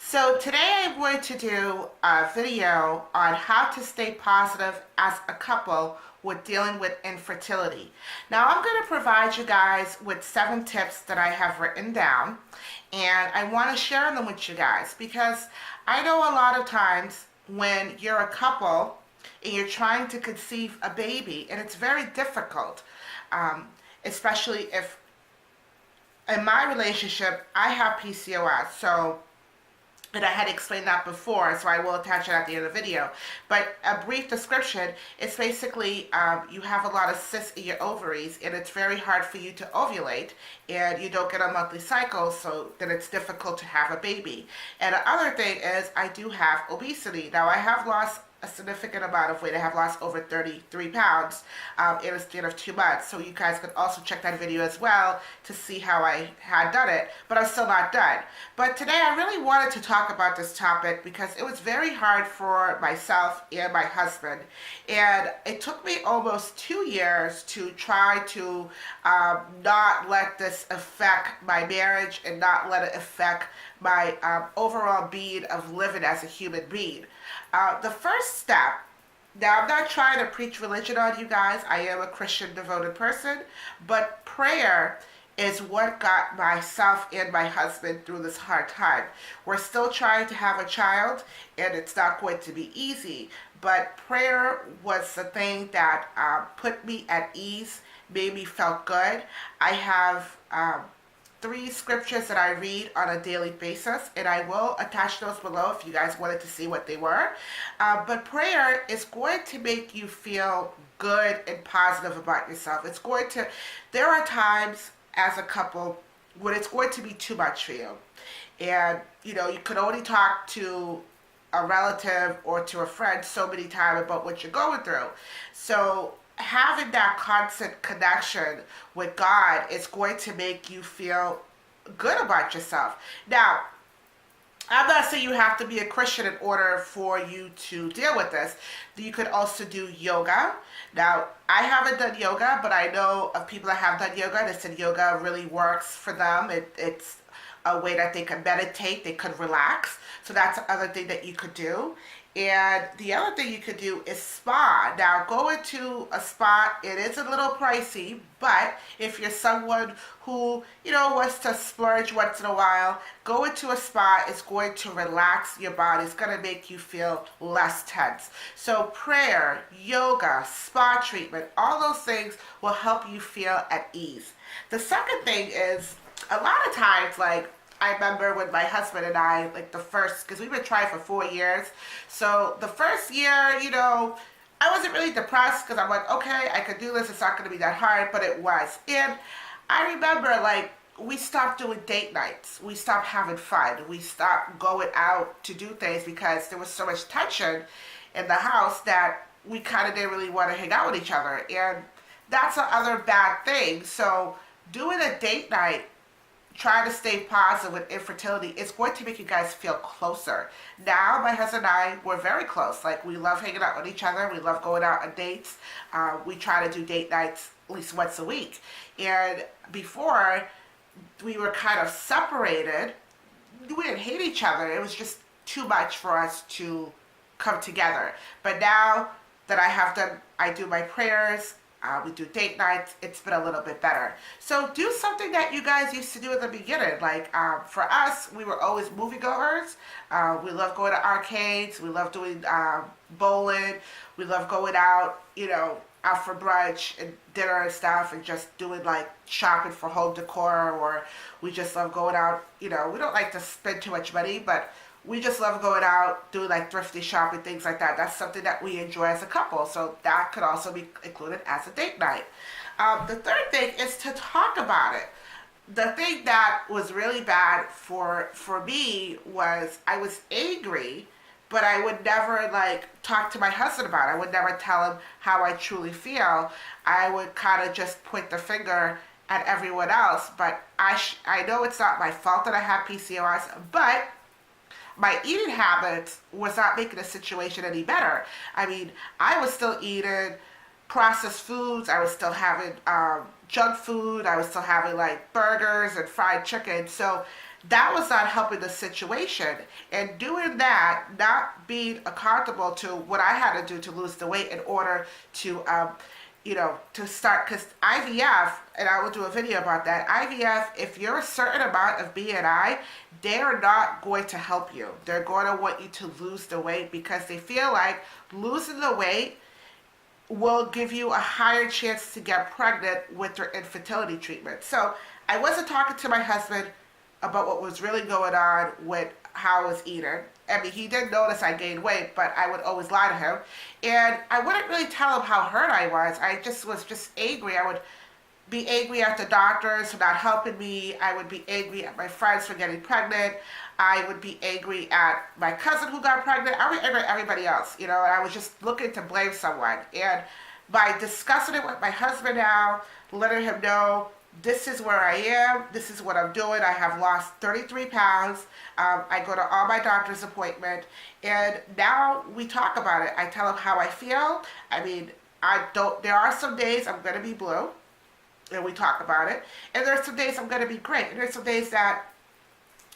So today I'm going to do a video on how to stay positive as a couple with dealing with infertility. Now I'm going to provide you guys with 7 tips that I have written down, and I want to share them with you guys because I know a lot of times when you're a couple and you're trying to conceive a baby, and it's very difficult, especially if in my relationship I have PCOS. And I had explained that before, so I will attach it at the end of the video. But a brief description, it's basically you have a lot of cysts in your ovaries, and it's very hard for you to ovulate, and you don't get a monthly cycle, so then it's difficult to have a baby. And the other thing is I do have obesity. Now, I have lost a significant amount of weight. I have lost over 33 pounds in a span of 2 months. So you guys could also check that video as well to see how I had done it, but I'm still not done. But today I really wanted to talk about this topic because it was very hard for myself and my husband. And it took me almost 2 years to try to not let this affect my marriage and not let it affect my overall being of living as a human being. The first step, now I'm not trying to preach religion on you guys, I am a Christian devoted person, but prayer is what got myself and my husband through this hard time. We're still trying to have a child, and it's not going to be easy, but prayer was the thing that put me at ease, made me feel good. I have 3 scriptures that I read on a daily basis, and I will attach those below if you guys wanted to see what they were. But prayer is going to make you feel good and positive about yourself. There are times as a couple when it's going to be too much for you. And, you could only talk to a relative or to a friend so many times about what you're going through. So having that constant connection with God is going to make you feel good about yourself. Now, I'm not saying you have to be a Christian in order for you to deal with this. You could also do yoga. Now, I haven't done yoga, but I know of people that have done yoga. They said yoga really works for them. It's a way that they can meditate, they could relax. So that's the other thing that you could do. And the other thing you could do is spa. Now, going to a spa, it is a little pricey, but if you're someone who, wants to splurge once in a while, going to a spa is going to relax your body. It's going to make you feel less tense. So prayer, yoga, spa treatment, all those things will help you feel at ease. The second thing is, a lot of times, I remember when my husband and I, because we've been trying for 4 years. So the first year, I wasn't really depressed because I'm like, okay, I could do this. It's not going to be that hard, but it was. And I remember, we stopped doing date nights. We stopped having fun. We stopped going out to do things because there was so much tension in the house that we kind of didn't really want to hang out with each other. And that's the other bad thing. So doing a date night, try to stay positive with infertility, it's going to make you guys feel closer. Now, my husband and I, we're very close. We love hanging out with each other. We love going out on dates. We try to do date nights at least once a week. And before, we were kind of separated. We didn't hate each other. It was just too much for us to come together. But now that I do my prayers, we do date nights, it's been a little bit better. So do something that you guys used to do at the beginning. For us, we were always moviegoers. We love going to arcades. We love doing bowling. We love going out, out for brunch and dinner and stuff, and just doing shopping for home decor, or we just love going out. We don't like to spend too much money, but we just love going out, doing thrifty shopping, things like that. That's something that we enjoy as a couple. So that could also be included as a date night. The third thing is to talk about it. The thing that was really bad for me was I was angry, but I would never talk to my husband about it. I would never tell him how I truly feel. I would kind of just point the finger at everyone else. But I know it's not my fault that I have PCOS, but my eating habits was not making the situation any better. I mean, I was still eating processed foods. I was still having junk food. I was still having burgers and fried chicken. So that was not helping the situation. And doing that, not being accountable to what I had to do to lose the weight in order to, to start, because IVF, and I will do a video about that. IVF, if you're a certain amount of BNI, they are not going to help you. They're going to want you to lose the weight because they feel like losing the weight will give you a higher chance to get pregnant with their infertility treatment. So I wasn't talking to my husband about what was really going on with how I was eating. I mean, he did notice I gained weight, but I would always lie to him. And I wouldn't really tell him how hurt I was. I was just angry. I would be angry at the doctors for not helping me. I would be angry at my friends for getting pregnant. I would be angry at my cousin who got pregnant. I would be angry at everybody else, and I was just looking to blame someone. And by discussing it with my husband now, letting him know, this is where I am, this is what I'm doing. I have lost 33 pounds. I go to all my doctor's appointments, and now we talk about it. I tell him how I feel. I mean, there are some days I'm going to be blue, and we talk about it. And there's some days I'm going to be great. And there's some days that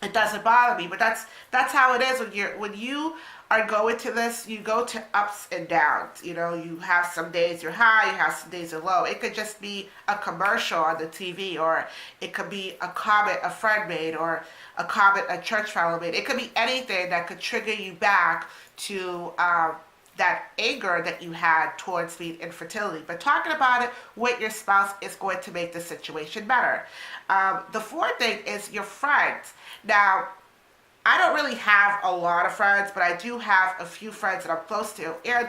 it doesn't bother me. But that's how it is when you are going to this. You go to ups and downs. You have some days you're high, you have some days you're low. It could just be a commercial on the TV, or it could be a comment a friend made, or a comment a church fellow made. It could be anything that could trigger you back to that anger that you had towards being infertility. But talking about it with your spouse is going to make the situation better. The fourth thing is your friends. Now, I don't really have a lot of friends, but I do have a few friends that I'm close to. And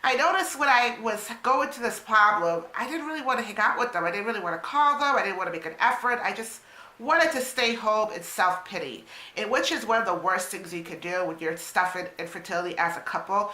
I noticed when I was going to this problem, I didn't really want to hang out with them. I didn't really want to call them. I didn't want to make an effort. I just wanted to stay home in self-pity, and which is one of the worst things you can do when you're stuffing infertility as a couple.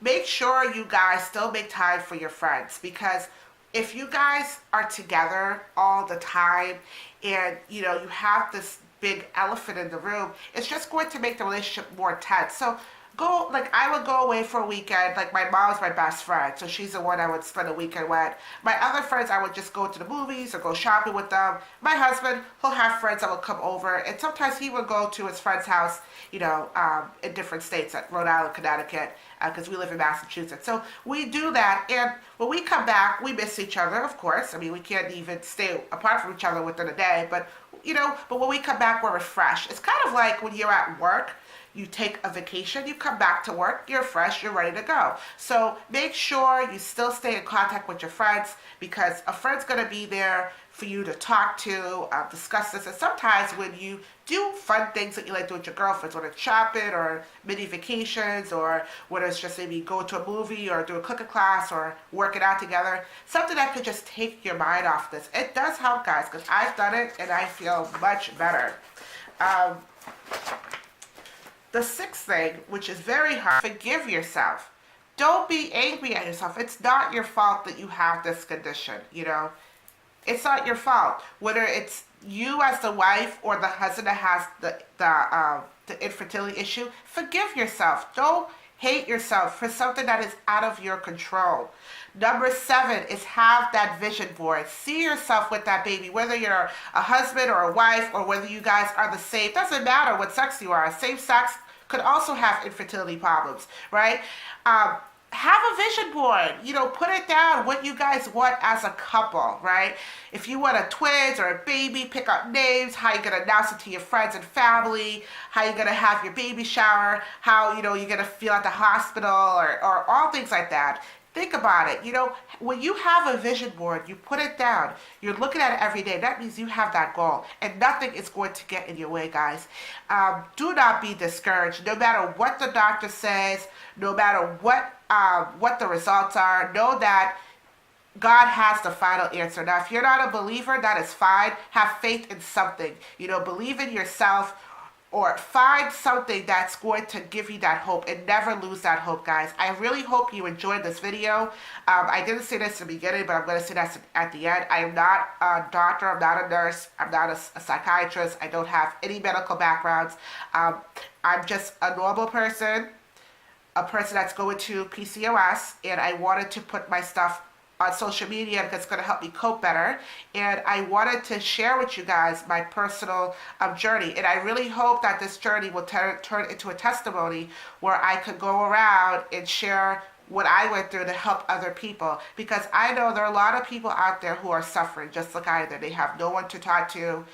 Make sure you guys still make time for your friends, because if you guys are together all the time and you have this big elephant in the room, it's just going to make the relationship more tense. So I would go away for a weekend. Like, my mom's my best friend, so she's the one I would spend a weekend with. My other friends, I would just go to the movies or go shopping with them. My husband, he'll have friends that will come over, and sometimes he would go to his friend's house, in different states, like Rhode Island, Connecticut, because we live in Massachusetts. So we do that, and when we come back, we miss each other, of course. I mean, we can't even stay apart from each other within a day, but when we come back, we're refreshed. It's kind of like when you're at work. You take a vacation, you come back to work, you're fresh, you're ready to go. So make sure you still stay in contact with your friends, because a friend's going to be there for you to talk to, discuss this. And sometimes when you do fun things that you like to do with your girlfriends, whether it's shopping or mini vacations, or whether it's just maybe go to a movie or do a cooking class or working out together, something that could just take your mind off this. It does help, guys, because I've done it and I feel much better. The sixth thing, which is very hard, forgive yourself. Don't be angry at yourself. It's not your fault that you have this condition, It's not your fault. Whether it's you as the wife or the husband that has the infertility issue, forgive yourself. Don't hate yourself for something that is out of your control. Number 7 is have that vision board. See yourself with that baby, whether you're a husband or a wife, or whether you guys are the same. Doesn't matter what sex you are. Same sex could also have infertility problems, right? Have a vision board. Put it down what you guys want as a couple, right? If you want a twins or a baby, pick up names, how you're gonna announce it to your friends and family, how you're gonna have your baby shower, how you're gonna feel at the hospital, or all things like that. Think about it. When you have a vision board, you put it down. You're looking at it every day. That means you have that goal, and nothing is going to get in your way, guys. Do not be discouraged. No matter what the doctor says, no matter what the results are, know that God has the final answer. Now, if you're not a believer, that is fine. Have faith in something. Believe in yourself, or find something that's going to give you that hope, and never lose that hope, guys. I really hope you enjoyed this video. I didn't say this in the beginning, but I'm going to say that at the end. I am not a doctor. I'm not a nurse. I'm not a psychiatrist. I don't have any medical backgrounds. I'm just a normal person, a person that's going to PCOS, and I wanted to put my stuff on social media because it's going to help me cope better. And I wanted to share with you guys my personal journey. And I really hope that this journey will turn into a testimony where I could go around and share what I went through to help other people, because I know there are a lot of people out there who are suffering just like I did. They have no one to talk to.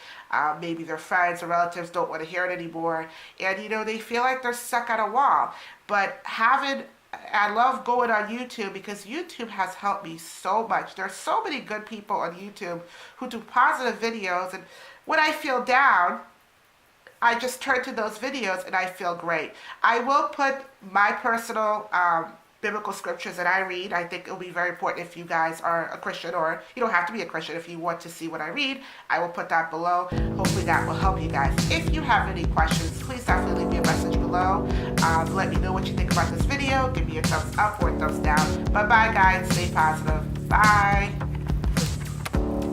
Maybe their friends or relatives don't want to hear it anymore, and they feel like they're stuck at a wall. But I love going on YouTube because YouTube has helped me so much. There's so many good people on YouTube who do positive videos, and when I feel down, I just turn to those videos and I feel great. I will put my personal biblical scriptures that I read. I think it'll be very important if you guys are a Christian, or you don't have to be a Christian. If you want to see what I read, I will put that below. Hopefully that will help you guys. If you have any questions, please definitely leave me a message below. Let me know what you think about this video. Give me a thumbs up or a thumbs down. Bye bye guys. Stay positive. Bye.